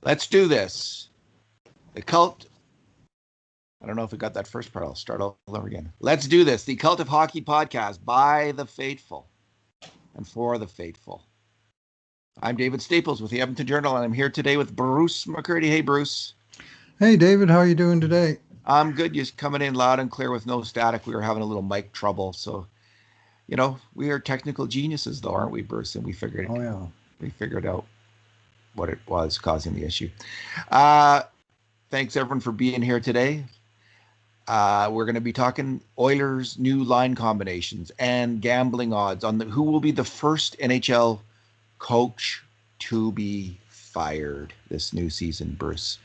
Let's do this. The cult. I don't know if we got that first part. I'll start all over again. Let's do this. The Cult of Hockey podcast by the faithful and for the faithful. I'm David Staples with the Edmonton Journal, and I'm here today with Bruce McCurdy. Hey, Bruce. Hey, David. How are you doing today? I'm good. You're coming in loud and clear with no static. We were having a little mic trouble. So, you know, we are technical geniuses, though, aren't we, Bruce? And we figured out what it was causing the issue. Thanks, everyone, for being here today. We're going to be talking Oilers' new line combinations and gambling odds on who will be the first NHL coach to be fired this new season, Bruce.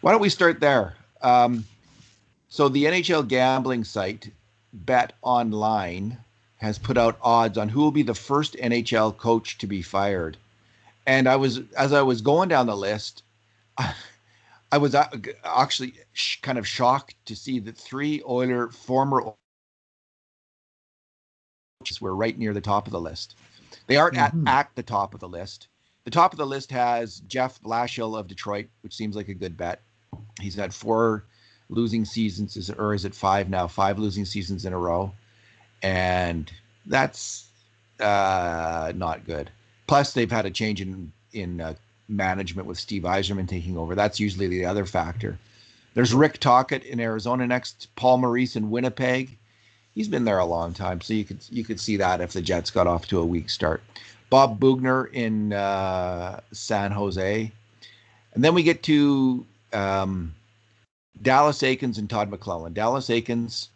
Why don't we start there? So the NHL gambling site Bet Online has put out odds on who will be the first NHL coach to be fired. And as I was going down the list, I was actually kind of shocked to see that three former coaches were right near the top of the list. They aren't at the top of the list. The top of the list has Jeff Blashill of Detroit, which seems like a good bet. He's had 4 losing seasons, or is it 5 now? 5 losing seasons in a row. And that's not good. Plus, they've had a change in management with Steve Yzerman taking over. That's usually the other factor. There's Rick Tocchet in Arizona next, Paul Maurice in Winnipeg. He's been there a long time, so you could see that if the Jets got off to a weak start. Bob Boughner in San Jose. And then we get to Dallas Eakins and Todd McLellan. Dallas Eakins,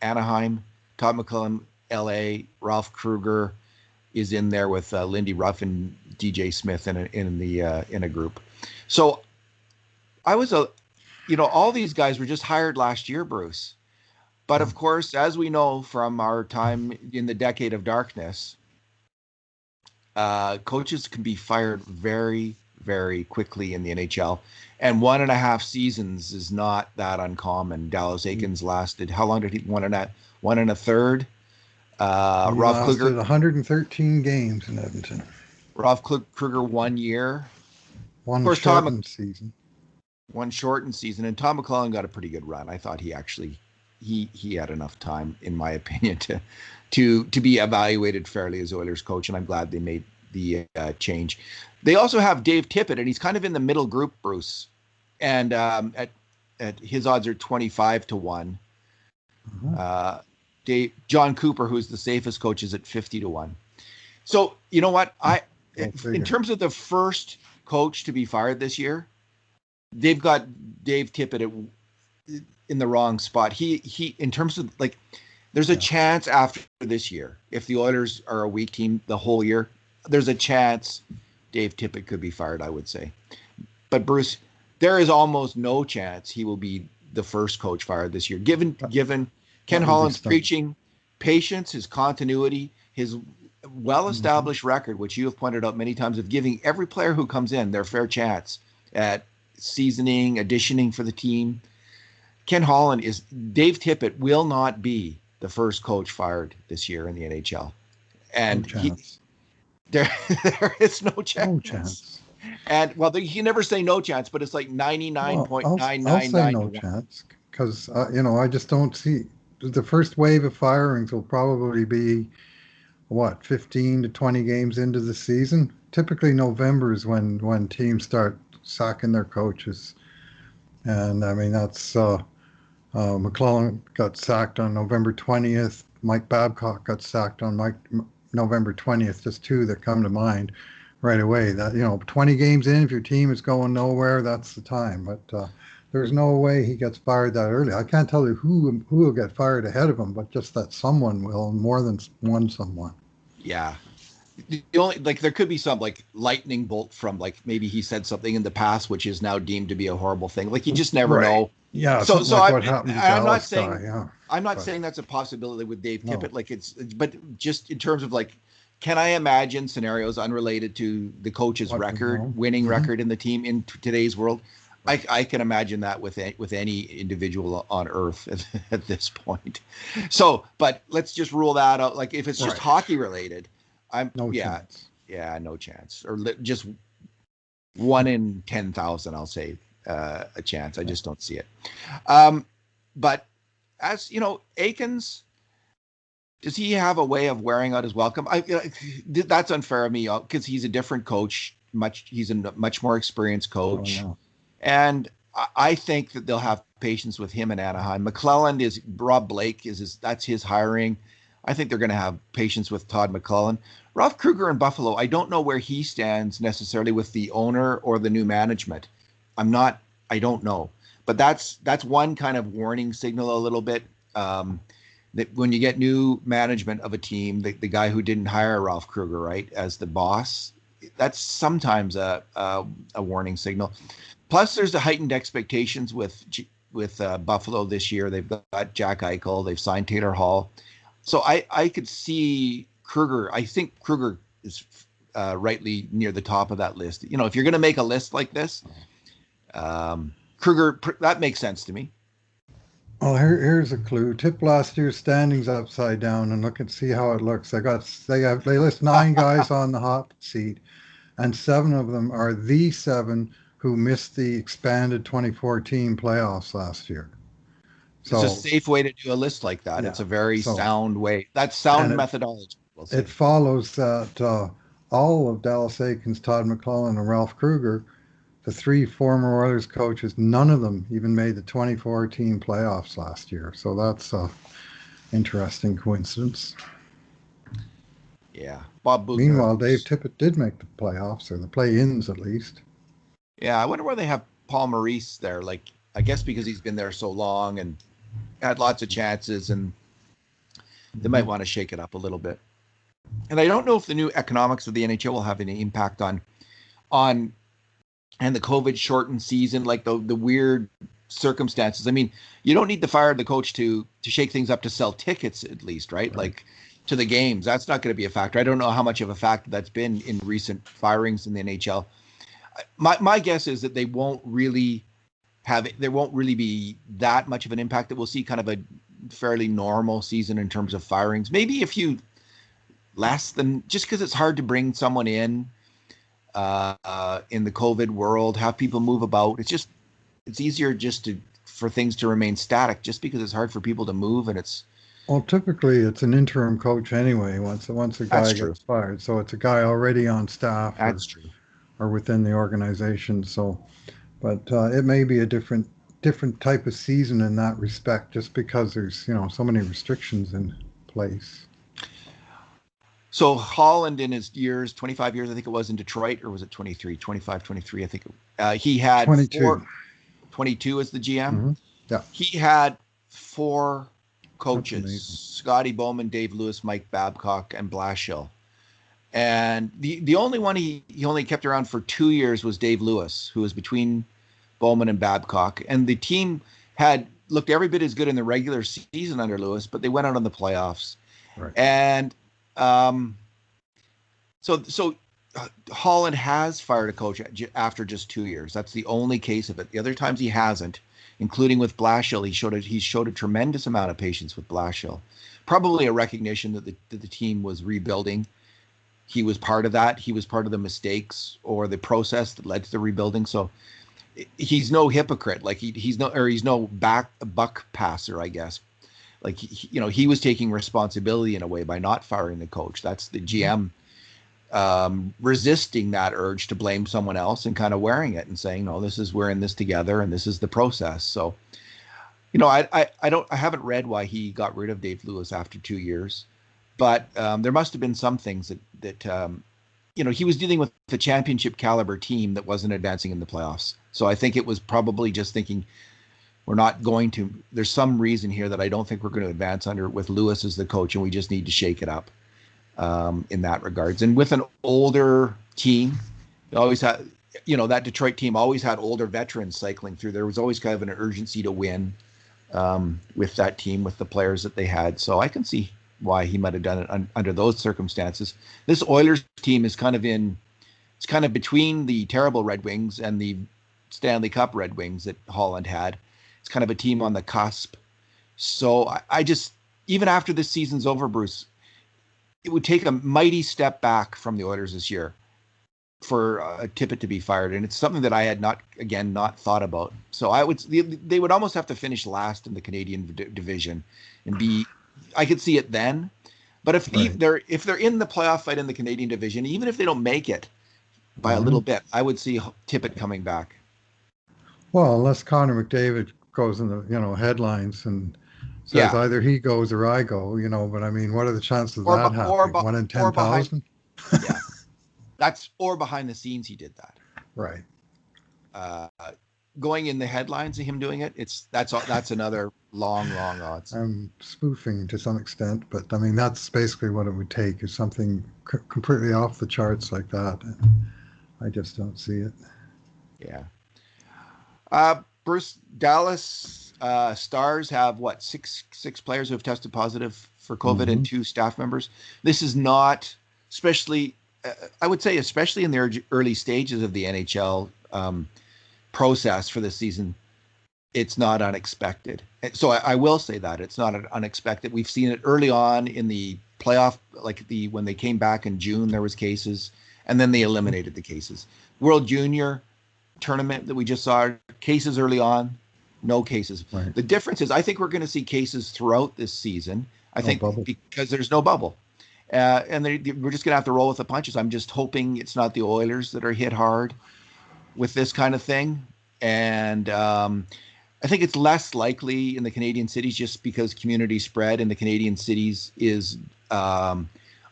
Anaheim, Todd McLellan, LA, Ralph Krueger is in there with Lindy Ruff and DJ Smith in a group. So I was all these guys were just hired last year, Bruce. But of course, as we know from our time in the decade of darkness, coaches can be fired very, very quickly in the NHL. And 1.5 seasons is not that uncommon. Dallas Eakins lasted, how long did he, 1.5? Ralph Krueger 113 games in Edmonton. Ralph Krueger 1 year. One shortened season. One shortened season. And Tom McLellan got a pretty good run. I thought he actually he had enough time, in my opinion, to be evaluated fairly as Oilers coach, and I'm glad they made the change. They also have Dave Tippett, and he's kind of in the middle group, Bruce. And at his odds are 25 to 1. John Cooper, who's the safest coach, is at 50 to 1. So you know what? In terms of the first coach to be fired this year, they've got Dave Tippett in the wrong spot. He in terms of there's a chance after this year, if the Oilers are a weak team the whole year, there's a chance Dave Tippett could be fired, I would say. But Bruce, there is almost no chance he will be the first coach fired this year, given Ken Holland's preaching patience, his continuity, his well-established record, which you have pointed out many times, of giving every player who comes in their fair chance at seasoning, additioning for the team. Ken Holland Dave Tippett will not be the first coach fired this year in the NHL. And there is no chance. No chance. And you never say no chance, but it's like 99.999. I'll say no chance because, I just don't see. The first wave of firings will probably be, 15 to 20 games into the season? Typically November is when teams start sacking their coaches. And, I mean, that's McLellan got sacked on November 20th. Mike Babcock got sacked on November 20th. Just 2 that come to mind right away. That 20 games in, if your team is going nowhere, that's the time. But there's no way he gets fired that early. I can't tell you who will get fired ahead of him, but just that someone will, more than one someone. Yeah. The only there could be some lightning bolt from maybe he said something in the past which is now deemed to be a horrible thing. You just never know. Yeah. So what happened to I'm not Dallas saying guy, I'm not saying that's a possibility with Dave Tippett. But just in terms of can I imagine scenarios unrelated to the coach's winning record in the team in today's world? I can imagine that with any individual on earth at this point. So, but let's just rule that out. If it's just hockey related, chance. Yeah, no chance. Or just 1 in 10,000, I'll say, a chance. I just don't see it. But as you know, Eakins, does he have a way of wearing out his welcome? That's unfair of me because he's a different coach. He's a much more experienced coach, and I think that they'll have patience with him in Anaheim. McLellan is Rob Blake that's his hiring. I think they're going to have patience with Todd McLellan. Ralph Krueger in Buffalo, I don't know where he stands necessarily with the owner or the new management. I don't know. But that's one kind of warning signal a little bit, that when you get new management of a team, the guy who didn't hire Ralph Krueger, right, as the boss, that's sometimes a warning signal. Plus, there's the heightened expectations with Buffalo this year. They've got Jack Eichel. They've signed Taylor Hall. So I could see Krueger. I think Krueger is rightly near the top of that list. You know, if you're going to make a list like this, Krueger, that makes sense to me. Well, here's a clue. Tip last year's standings upside down and look and see how it looks. They list 9 guys on the hot seat, and 7 of them are the 7 who missed the expanded 2014 playoffs last year. So it's a safe way to do a list like that. Yeah, it's a very sound way. That's sound methodology. It follows that all of Dallas Eakins, Todd McLellan, and Ralph Krueger, the 3 former Oilers coaches, none of them even made the 2014 playoffs last year. So that's an interesting coincidence. Yeah. Bob Bouchard. Meanwhile, Dave Tippett did make the playoffs, or the play-ins at least. Yeah, I wonder why they have Paul Maurice there. Like, I guess because he's been there so long and had lots of chances, and they might want to shake it up a little bit. And I don't know if the new economics of the NHL will have any impact on and the COVID shortened season, like the weird circumstances. I mean, you don't need to fire the coach to shake things up to sell tickets, at least, right? Like to the games. That's not going to be a factor. I don't know how much of a factor that's been in recent firings in the NHL. My guess is that they won't really there won't really be that much of an impact. That we'll see kind of a fairly normal season in terms of firings. Maybe a few less than, just because it's hard to bring someone in the COVID world, have people move about. It's easier for things to remain static, just because it's hard for people to move, and it's. Well, typically it's an interim coach anyway. Once a guy gets fired, so it's a guy already on staff. That's true. Or within the organization. So, but it may be a different type of season in that respect, just because there's so many restrictions in place. So Holland, in his 25 years, I think it was, in Detroit, or was it 23, 25, 23, I think he had 22 as the GM. Mm-hmm. Yeah. He had 4 coaches: Scotty Bowman, Dave Lewis, Mike Babcock, and Blashill. And the only one he only kept around for 2 years was Dave Lewis, who was between Bowman and Babcock. And the team had looked every bit as good in the regular season under Lewis, but they went out on the playoffs. Right. And so Holland has fired a coach after just 2 years. That's the only case of it. The other times he hasn't, including with Blashill. He showed a tremendous amount of patience with Blashill. Probably a recognition that the team was rebuilding. He was part of that. He was part of the mistakes or the process that led to the rebuilding. So he's no hypocrite. Like he's no buck passer, I guess. Like he was taking responsibility in a way by not firing the coach. That's the GM resisting that urge to blame someone else and kind of wearing it and saying, no, we're in this together and this is the process. So, I haven't read why he got rid of Dave Lewis after 2 years. But there must have been some things that he was dealing with the championship caliber team that wasn't advancing in the playoffs. So I think it was probably just thinking, we're not going to. There's some reason here that I don't think we're going to advance with Lewis as the coach, and we just need to shake it up in that regards. And with an older team, you always had, that Detroit team always had older veterans cycling through. There was always kind of an urgency to win with that team, with the players that they had. So I can see why he might have done it under those circumstances. This Oilers team is kind of between the terrible Red Wings and the Stanley Cup Red Wings that Holland had. It's kind of a team on the cusp. So I just, even after this season's over, Bruce, it would take a mighty step back from the Oilers this year for Tippett to be fired, and it's something that I had not thought about. So they would almost have to finish last in the Canadian division and be. I could see it then, but if they're in the playoff fight in the Canadian division, even if they don't make it by a little bit, I would see Tippett coming back. Well, unless Connor McDavid goes in the headlines and says either he goes or I go, but I mean, what are the chances of that happening? 1 in 10,000? Yeah. That's or behind the scenes he did that. Right. Going in the headlines of him doing it, that's another long odds. I'm spoofing to some extent, but I mean, that's basically what it would take, is something completely off the charts like that. I just don't see it. Yeah. Bruce, Dallas Stars have six players who have tested positive for COVID and 2 staff members. This is not, especially, I would say, especially in the early stages of the NHL process for this season, it's not unexpected. So I will say that it's not unexpected. We've seen it early on in the playoff, when they came back in June, there was cases, and then they eliminated the cases. World Junior tournament that we just saw, cases early on, no cases. Right. The difference is I think we're going to see cases throughout this season. I think because there's no bubble. And we're just going to have to roll with the punches. I'm just hoping it's not the Oilers that are hit hard with this kind of thing. And I think it's less likely in the Canadian cities just because community spread in the Canadian cities is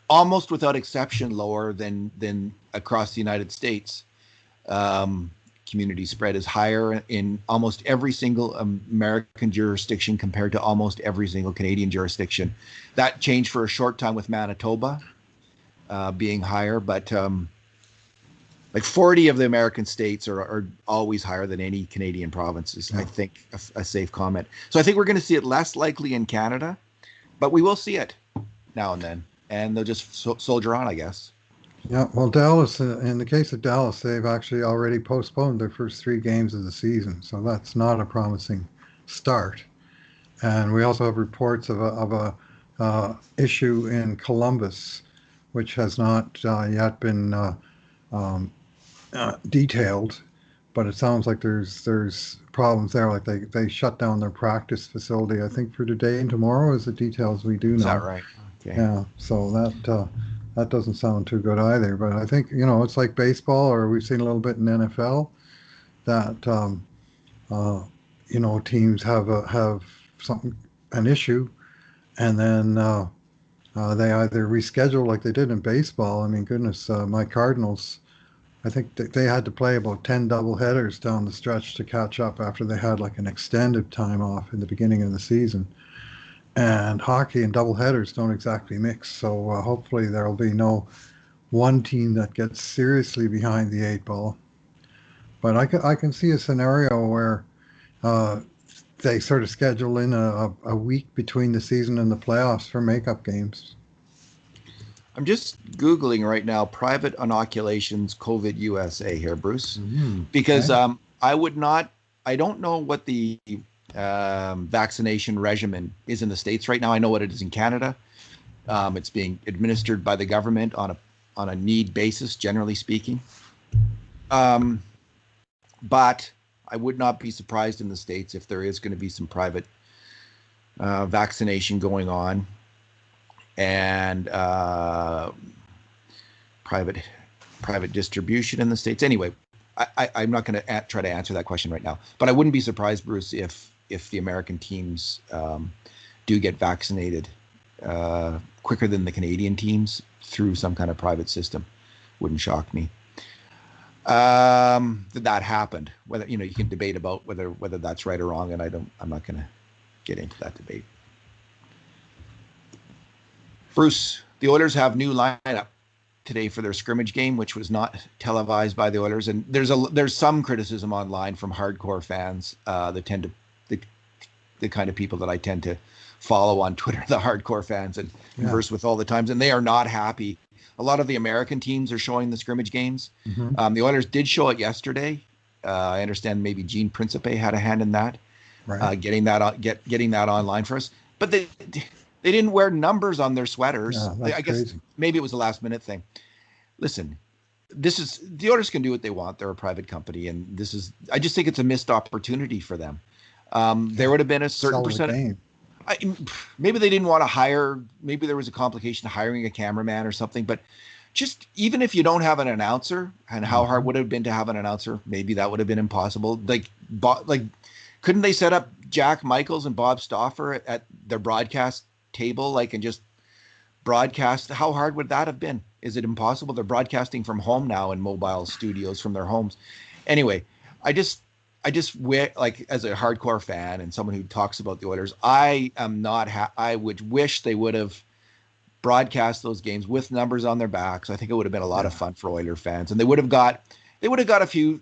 almost without exception lower than across the United States. Community spread is higher in almost every single American jurisdiction compared to almost every single Canadian jurisdiction. That changed for a short time with Manitoba being higher, but 40 of the American states are always higher than any Canadian provinces. I think a safe comment. So I think we're going to see it less likely in Canada, but we will see it now and then, and they'll just soldier on, I guess. Yeah, well, Dallas, in the case of Dallas, they've actually already postponed their first 3 games of the season, so that's not a promising start. And we also have reports of a issue in Columbus, which has not yet been detailed, but it sounds like there's problems there. Like they shut down their practice facility, I think, for today and tomorrow, is the details we do know. Is that right? Okay. Yeah, so that doesn't sound too good either. But I think, it's like baseball, or we've seen a little bit in NFL, that teams have an issue, and then they either reschedule like they did in baseball. I mean, goodness, my Cardinals, I think they had to play about 10 doubleheaders down the stretch to catch up after they had an extended time off in the beginning of the season. And hockey and doubleheaders don't exactly mix, so hopefully there'll be no one team that gets seriously behind the 8 ball. But I can see a scenario where they sort of schedule in a week between the season and the playoffs for makeup games. I'm just Googling right now, private inoculations COVID USA here, Bruce, because okay. I don't know what the vaccination regimen is in the States right now. I know what it is in Canada. It's being administered by the government on a need basis, generally speaking. But I would not be surprised in the States if there is going to be some private vaccination going on, and private distribution in the States. Anyway, I'm not going to try to answer that question right now, but I wouldn't be surprised, Bruce, if the American teams do get vaccinated quicker than the Canadian teams through some kind of private system. Wouldn't shock me. That happened. Whether you can debate about whether that's right or wrong, and I'm not going to get into that debate. Bruce, the Oilers have new lineup today for their scrimmage game, which was not televised by the Oilers, and there's some criticism online from hardcore fans that tend to the kind of people that I tend to follow on Twitter, the hardcore fans, and converse with all the times, and they are not happy. A lot of the American teams are showing the scrimmage games. Mm-hmm. The Oilers did show it yesterday. I understand maybe Gene Principe had a hand in that, right. Getting that online for us. But They didn't wear numbers on their sweaters. Yeah, that's I guess crazy. maybe it was a last minute thing. Listen, the Oilers can do what they want. They're a private company, and I just think it's a missed opportunity for them. There would have been a certain percentage. Maybe they didn't want to hire. Maybe there was a complication hiring a cameraman or something. But just even if you don't have an announcer, and how hard would it have been to have an announcer? Maybe that would have been impossible. Like couldn't they set up Jack Michaels and Bob Stauffer at their broadcast table, and just broadcast? How hard would that have been? Is it impossible? They're broadcasting from home now in mobile studios from their homes. Anyway, I just wish, as a hardcore fan and someone who talks about the Oilers, I am not. I would wish they would have broadcast those games with numbers on their backs. I think it would have been a lot of fun for Oiler fans, and they would have got a few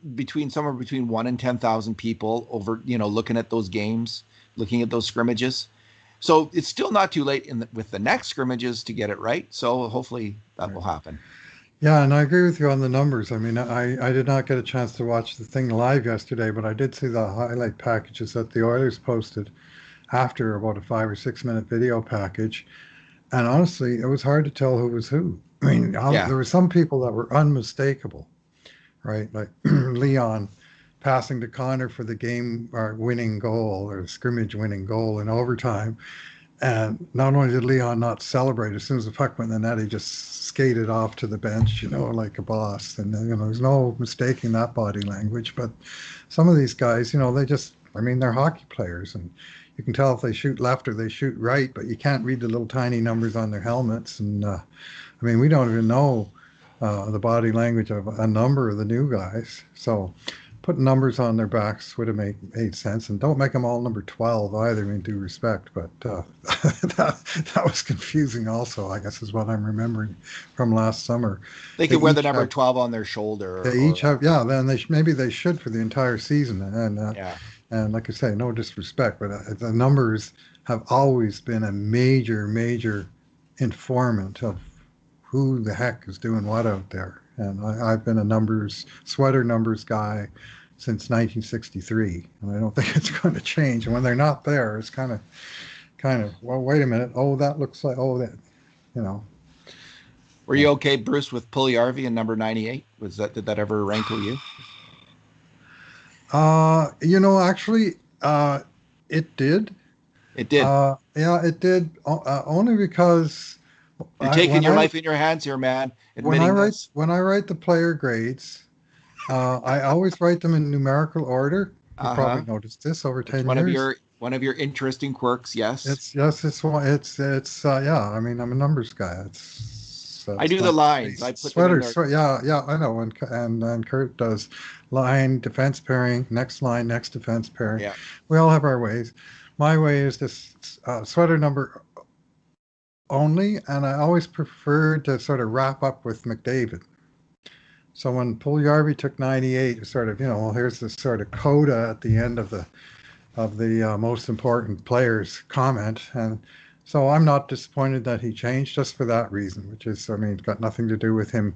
somewhere between 1,000 and 10,000 people over, looking at those games, looking at those scrimmages. So it's still not too late with the next scrimmages to get it right. So hopefully that will happen. Yeah, and I agree with you on the numbers. I mean, I did not get a chance to watch the thing live yesterday, but I did see the highlight packages that the Oilers posted after, about a 5 or 6 minute video package. And honestly, it was hard to tell who was who. I mean, there were some people that were unmistakable, right? Like Leon passing to Connor for the game winning goal, or scrimmage winning goal in overtime. And not only did Leon not celebrate, as soon as the puck went in the net, he just skated off to the bench, like a boss. And, there's no mistaking that body language. But some of these guys, they're hockey players. And you can tell if they shoot left or they shoot right, but you can't read the little tiny numbers on their helmets. And, we don't even know the body language of a number of the new guys. So putting numbers on their backs would have made sense. And don't make them all number 12 either, due respect. But that was confusing also, I guess, is what I'm remembering from last summer. They could wear the number 12 on their shoulder. They each have, then maybe they should for the entire season. And like I say, no disrespect, but the numbers have always been a major, major informant of who the heck is doing what out there. And I've been a sweater numbers guy since 1963, and I don't think it's going to change. And when they're not there, it's kind of, well, wait a minute. Oh, that looks like, Were you okay, Bruce, with Puljujarvi and number 98? Did that ever rankle you? Actually, it did. It did. It did. Only because you're taking your life in your hands here, man. When I write the player grades, I always write them in numerical order. You probably noticed this over 10 years. One of your interesting quirks, yes. I'm a numbers guy. I do the lines. I put sweaters. I know. And Kurt does line, defense pairing, next line, next defense pairing. Yeah. We all have our ways. My way is this sweater number only, and I always prefer to sort of wrap up with McDavid. So when Puljujarvi took 98, sort of, here's this sort of coda at the end of the most important players comment, and so I'm not disappointed that he changed just for that reason, which is, it's got nothing to do with him.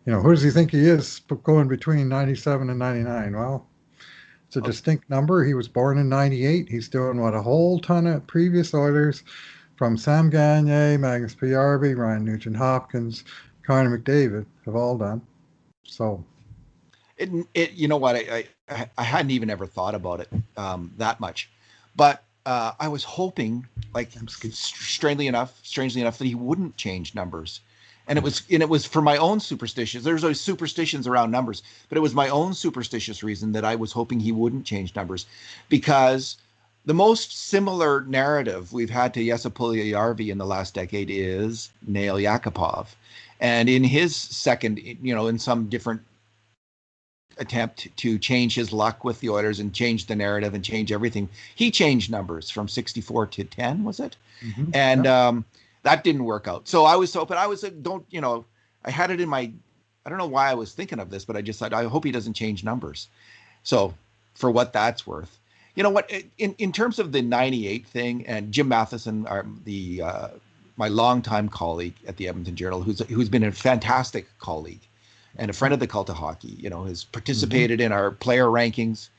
Who does he think he is going between 97 and 99? Well, it's a distinct number. He was born in 98. He's doing what a whole ton of previous Oilers, from Sam Gagner, Magnus Puljujarvi, Ryan Nugent-Hopkins, Connor McDavid, have all done. So, you know what? I hadn't even ever thought about it that much, but I was hoping, strangely enough, that he wouldn't change numbers, and it was for my own superstitions. There's always superstitions around numbers, but it was my own superstitious reason that I was hoping he wouldn't change numbers, because the most similar narrative we've had to Jesse Puljujarvi in the last decade is Nail Yakupov. And in his second, in some different attempt to change his luck with the Oilers and change the narrative and change everything, he changed numbers from 64 to 10, was it? Mm-hmm. And that didn't work out. So I was hoping, I had it in my, I don't know why I was thinking of this, but I just thought, I hope he doesn't change numbers. So for what that's worth. You know what, in terms of the 98 thing, and Jim Matheson, my longtime colleague at the Edmonton Journal, who's been a fantastic colleague and a friend of the Cult of Hockey, has participated in our player rankings.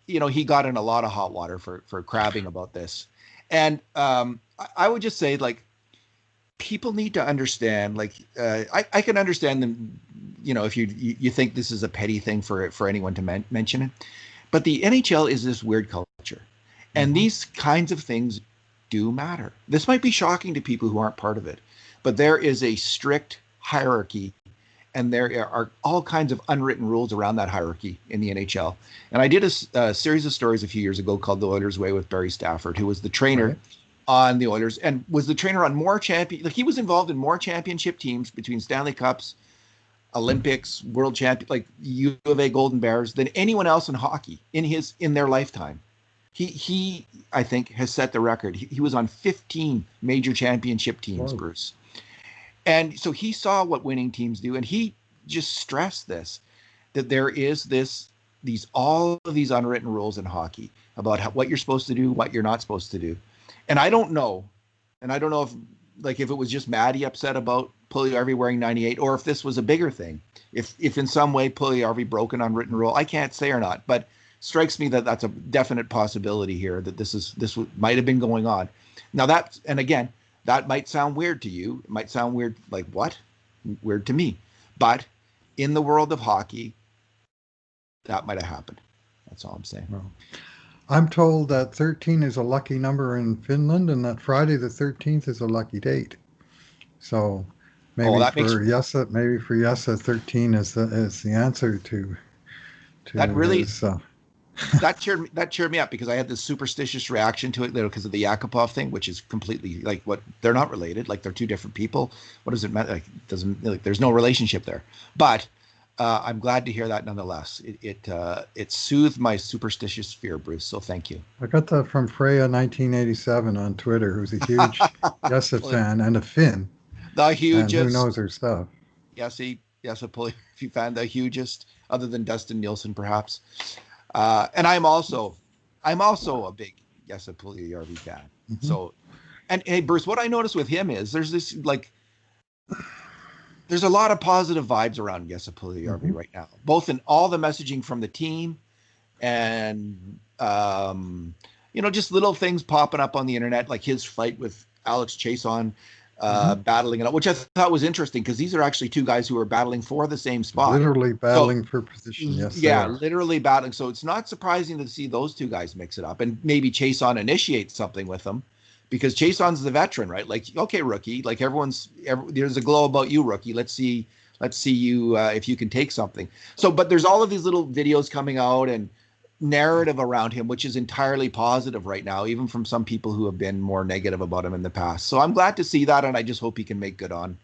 He got in a lot of hot water for crabbing about this. And I would just say, like, people need to understand, like, I can understand them, if you think this is a petty thing for anyone to mention it, but the NHL is this weird culture, and these kinds of things do matter. This might be shocking to people who aren't part of it, but there is a strict hierarchy, and there are all kinds of unwritten rules around that hierarchy in the NHL. And I did a series of stories a few years ago called The Oilers Way with Barry Stafford, who was the trainer on the Oilers and was the trainer on more he was involved in more championship teams between Stanley Cups, Olympics, World Champion, like U of A Golden Bears, than anyone else in hockey in their lifetime. He I think has set the record. He was on 15 major championship teams, Bruce. And so he saw what winning teams do, and he just stressed that there is all of these unwritten rules in hockey about what you're supposed to do, what you're not supposed to do. And I don't know if it was just Maddie upset about Puljujarvi wearing 98, or if this was a bigger thing. If in some way Puljujarvi broke an unwritten rule, I can't say or not, but strikes me that that's a definite possibility here, that this might have been going on. Now that might sound weird to you. It might sound weird, like, what? Weird to me. But in the world of hockey, that might have happened. That's all I'm saying. Well, I'm told that 13 is a lucky number in Finland, and that Friday the 13th is a lucky date. So maybe for Jesse, 13 is the answer to that. Really, that cheered me up, because I had this superstitious reaction to it, because of the Yakupov thing, which is completely like, what, they're not related, like they're two different people. What does it matter? Like, there's no relationship there. But I'm glad to hear that nonetheless. It soothed my superstitious fear, Bruce. So thank you. I got that from Freya 1987 on Twitter, who's a huge Jesse fan and a Finn. The hugest. And who knows her stuff? Jesse Puljujarvi fan, the hugest, other than Dustin Nielsen, perhaps. And I'm also a big Jesse Puljujarvi fan. Mm-hmm. So, and hey, Bruce, what I noticed with him is there's a lot of positive vibes around Jesse Puljujarvi right now, both in all the messaging from the team and, just little things popping up on the internet, like his fight with Alex Chason, battling it out, which I thought was interesting, because these are actually two guys who are battling for the same spot. Literally battling for position, yes. Yeah, literally battling. So it's not surprising to see those two guys mix it up, and maybe Chason initiates something with them, because Chason's the veteran, right? Like, okay, rookie, like there's a glow about you, rookie. Let's see you if you can take something. So, but there's all of these little videos coming out and narrative around him, which is entirely positive right now, even from some people who have been more negative about him in the past. So I'm glad to see that, and I just hope he can make good on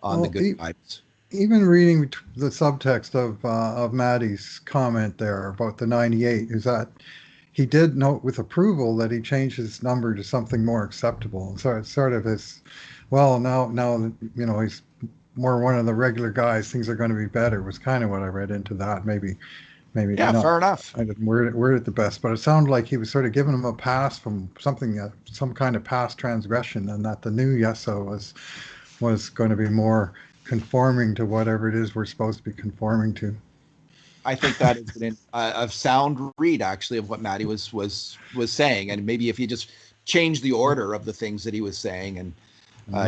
the good vibes. Even reading the subtext of Maddie's comment there about the 98 is that he did note with approval that he changed his number to something more acceptable. So it's sort of his, well, now he's more one of the regular guys, things are going to be better, was kind of what I read into that. Maybe yeah, not, fair enough. I didn't word it the best, but it sounded like he was sort of giving him a pass from something, some kind of past transgression, and that the new Yesso was going to be more conforming to whatever it is we're supposed to be conforming to. I think that is a sound read, actually, of what Maddie was saying, and maybe if you just change the order of the things that he was saying, and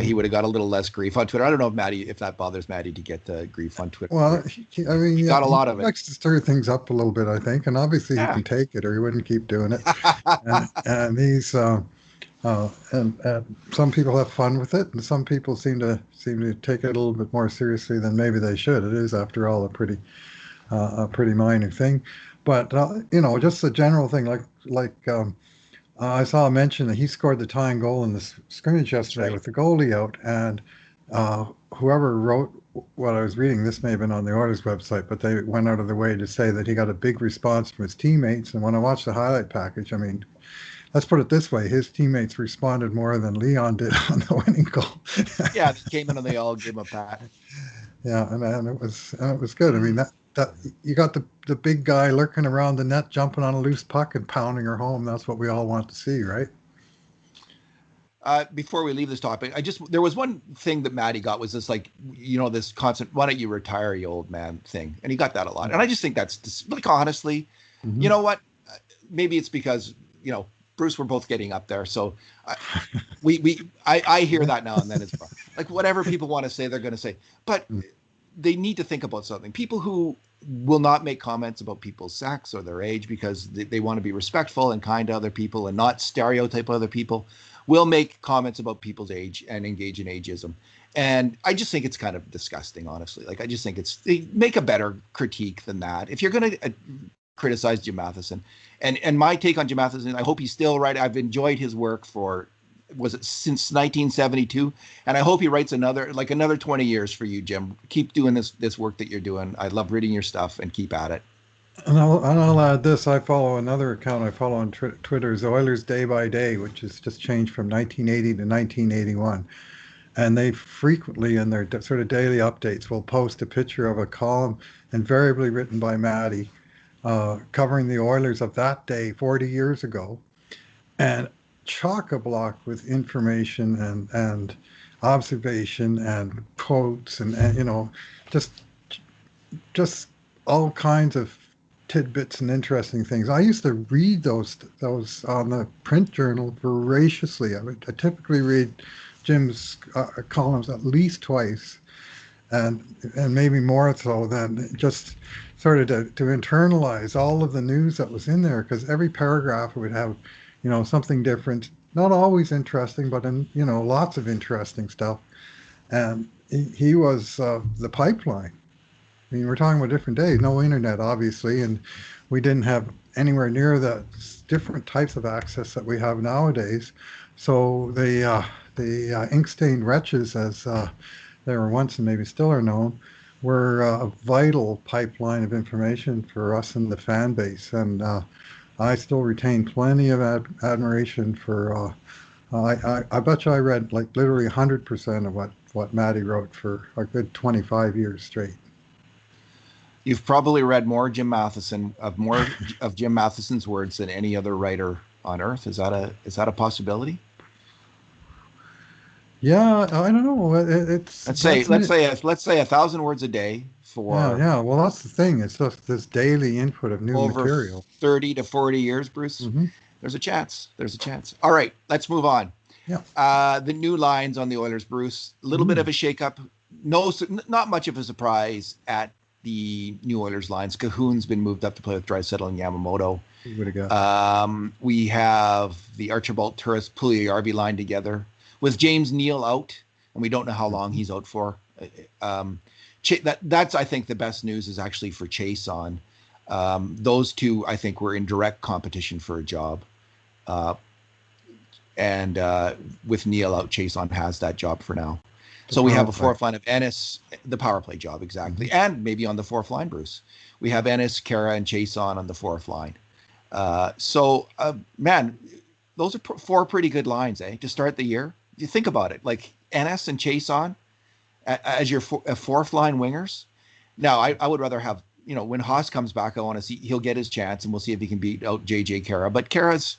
he would have got a little less grief on Twitter. I don't know if that bothers Maddie to get grief on Twitter. Well, he got a lot of it. He likes to stir things up a little bit, I think, and obviously he can take it, or he wouldn't keep doing it. and he's and some people have fun with it, and some people seem to take it a little bit more seriously than maybe they should. It is, after all, a pretty minor thing, but just the general thing, like I saw a mention that he scored the tying goal in the scrimmage yesterday with the goalie out, and whoever wrote what I was reading, this may have been on the Oilers website, but they went out of their way to say that he got a big response from his teammates. And when I watched the highlight package, I mean, let's put it this way: his teammates responded more than Leon did on the winning goal. Yeah, they came in and they all gave him a pat. Yeah, and it was good. I mean, that you got the big guy lurking around the net, jumping on a loose puck and pounding her home. That's what we all want to see, right? Before we leave this topic, there was one thing that Maddie got, was this, like, this constant, why don't you retire, you old man thing. And he got that a lot. And I just think that's, like, honestly, you know what? Maybe it's because, Bruce, we're both getting up there. So I hear that now and then. It's like whatever people want to say, they're going to say. But they need to think about something. People who will not make comments about people's sex or their age because they want to be respectful and kind to other people and not stereotype other people will make comments about people's age and engage in ageism. And I just think it's kind of disgusting, honestly. Like, I just think make a better critique than that. If you're going to criticize Jim Matheson, and my take on Jim Matheson, I hope he's still right. I've enjoyed his work since 1972, and I hope he writes another 20 years for you, Jim. Keep doing this work that you're doing. I love reading your stuff, and keep at it. And I'll add this. I follow another account I follow on Twitter, is Oilers Day by Day, which has just changed from 1980 to 1981. And they frequently, in their sort of daily updates, will post a picture of a column, invariably written by Matty, covering the Oilers of that day 40 years ago, and chock-a-block with information and observation and quotes and just all kinds of tidbits and interesting things. I used to read those on the print journal voraciously. I typically read Jim's columns at least twice, and maybe more so than just sort of to internalize all of the news that was in there, because every paragraph would have, something different, not always interesting, but lots of interesting stuff. And he was the pipeline. I mean, we're talking about different days, no internet, obviously, and we didn't have anywhere near the different types of access that we have nowadays. So the ink-stained wretches, as they were once and maybe still are known, were a vital pipeline of information for us in the fan base. And I still retain plenty of admiration for, I bet you I read like literally 100% of what Matty wrote for a good 25 years straight. You've probably read more Jim Matheson of Jim Matheson's words than any other writer on earth. Is that a possibility? Yeah, I don't know. It's let's say 1,000 words a day for yeah. Well, that's the thing. It's just this daily input of new material. 30 to 40 years, Bruce. Mm-hmm. There's a chance. All right, let's move on. Yeah. The new lines on the Oilers, Bruce. A little bit of a shakeup. No, not much of a surprise at the new Oilers lines. Cahoon's been moved up to play with Draisaitl and Yamamoto. We have the Archibald Turris Puljujarvi line together with James Neal out, and we don't know how long he's out for. That's I think the best news is actually for Chiasson. Those two I think were in direct competition for a job, and with Neal out, Chiasson has that job for now. So we have a fourth line of Ennis, the power play job, exactly. Mm-hmm. And maybe on the fourth line, Bruce. We have Ennis, Kara, and Chiasson on the fourth line. Man, those are four pretty good lines, to start the year. You think about it, like Ennis and Chiasson as your fourth line wingers. Now, I would rather have, when Haas comes back, I want to see, he'll get his chance, and we'll see if he can beat out JJ Kara. But Kara's,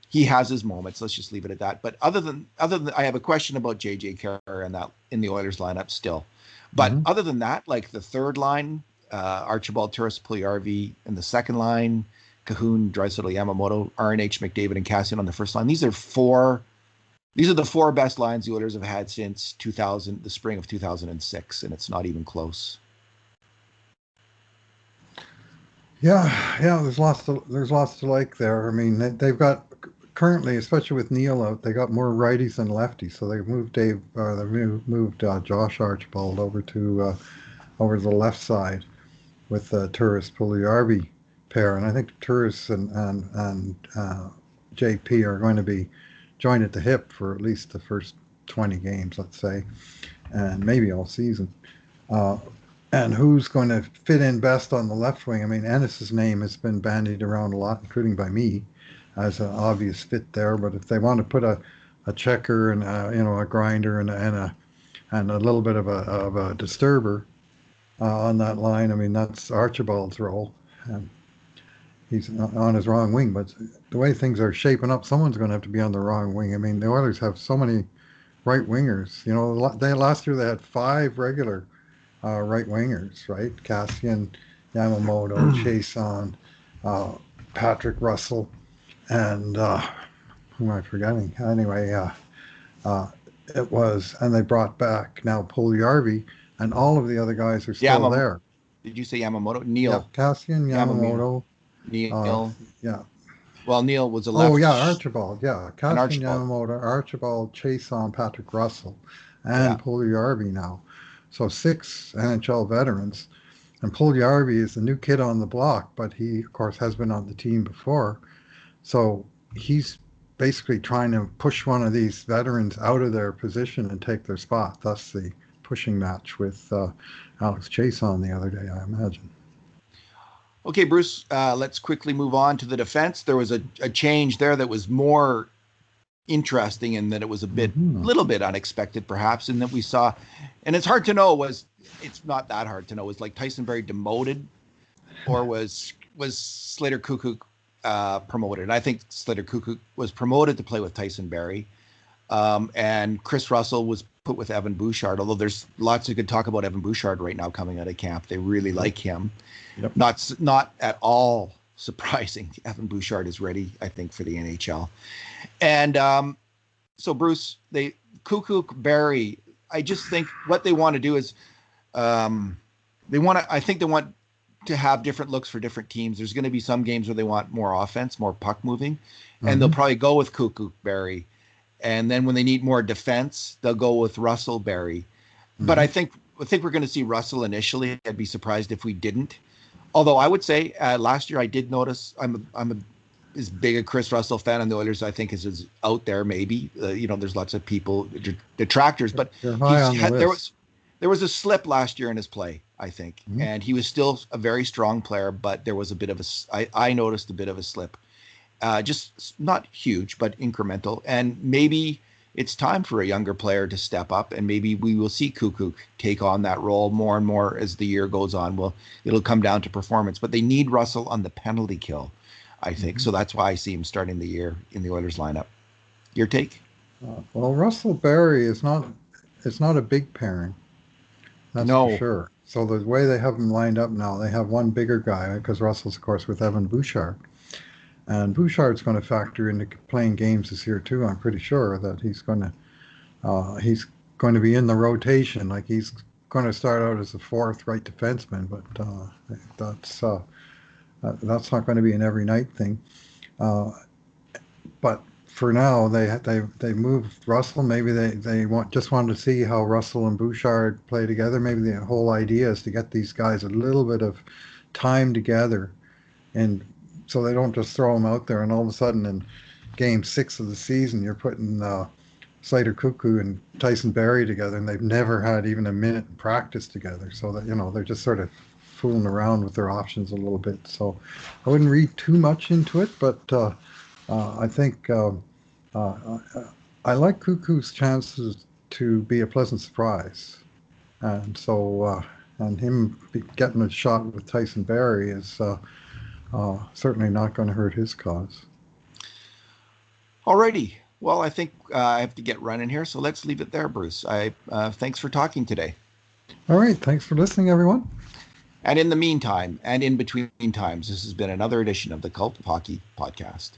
he has his moments. Let's just leave it at that. But other than I have a question about JJ Kara and that in the Oilers lineup still. But other than that, like the third line, Archibald Turris Puljujarvi, and the second line, Cahoon, Draisaitl, Yamamoto, RNH, McDavid, and Cassian on the first line. These are the four best lines the Oilers have had since the spring of 2006, and it's not even close. Yeah, there's lots to like there. I mean, they've got currently, especially with Neal out, they got more righties than lefties. So they moved Josh Archibald over to the left side with Turris Puljujarvi pair, and I think Turris and JP are going to be joined at the hip for at least the first 20 games, let's say, and maybe all season. And who's going to fit in best on the left wing? I mean, Ennis's name has been bandied around a lot, including by me, as an obvious fit there. But if they want to put a checker and a grinder and a little bit of a disturber on that line, I mean, that's Archibald's role. And he's on his wrong wing, but the way things are shaping up, someone's going to have to be on the wrong wing. I mean, the Oilers have so many right wingers. Last year they had 5 regular right wingers, right? Cassian, Yamamoto, Chiasson, Patrick Russell, and who am I forgetting? Anyway, it was, and they brought back now Puljujärvi, and all of the other guys are still there. Did you say Yamamoto? Yeah, Neil. Cassian, Yamamoto. Neil. Yeah. Well, Neil was a left. Oh, yeah, Archibald. Yeah, Cassian, Yamamoto, Archibald, Chason, Patrick Russell, and Puljujärvi now. So 6 NHL veterans. And Puljujärvi is the new kid on the block, but he, of course, has been on the team before. So he's basically trying to push one of these veterans out of their position and take their spot. Thus the pushing match with Alex Chason the other day, I imagine. Okay, Bruce, let's quickly move on to the defense. There was a change there that was more interesting in that it was a little bit unexpected, perhaps, in that we saw, and it's hard to know, it's not that hard to know, was like Tyson Barrie demoted, or was Slater Koekkoek promoted? And I think Slater Koekkoek was promoted to play with Tyson Barrie, and Chris Russell was put with Evan Bouchard, although there's lots of good talk about Evan Bouchard right now coming out of camp. They really like him. Yep. Not at all surprising. Evan Bouchard is ready, I think, for the NHL. And so, Bruce, Koekkoek, Barrie, I just think what they want to do is they want to have different looks for different teams. There's going to be some games where they want more offense, more puck moving, and they'll probably go with Koekkoek, Barrie. And then when they need more defense, they'll go with Russell, Barrie. But I think we're going to see Russell initially. I'd be surprised if we didn't. Although I would say last year I did notice I'm as big a Chris Russell fan on the Oilers I think is out there. Maybe there's lots of people detractors, but there was a slip last year in his play, I think, and he was still a very strong player, but there was a bit of I noticed a bit of a slip, just not huge but incremental, and maybe it's time for a younger player to step up, and maybe we will see Koekkoek take on that role more and more as the year goes on. Well, it'll come down to performance, but they need Russell on the penalty kill, I think. So that's why I see him starting the year in the Oilers lineup. Your take? Well, Russell Barrie is not a big pairing. That's for sure. So the way they have them lined up now, they have one bigger guy, because Russell's, of course, with Evan Bouchard. And Bouchard's going to factor into playing games this year too. I'm pretty sure that he's going to be in the rotation. Like, he's going to start out as the 4th right defenseman, but that's not going to be an every night thing. But for now, they moved Russell. Maybe they just wanted to see how Russell and Bouchard play together. Maybe the whole idea is to get these guys a little bit of time together, and so they don't just throw them out there and all of a sudden in game 6 of the season you're putting Slater Koekkoek and Tyson Barrie together, and they've never had even a minute in practice together. So that they're just sort of fooling around with their options a little bit. So I wouldn't read too much into it, but I think I like Koekkoek's chances to be a pleasant surprise, and so and him getting a shot with Tyson Barrie is certainly not going to hurt his cause. Alrighty. Well, I think I have to get running here, so let's leave it there, Bruce. Thanks for talking today. All right. Thanks for listening, everyone. And in the meantime, and in between times, this has been another edition of the Cult of Hockey Podcast.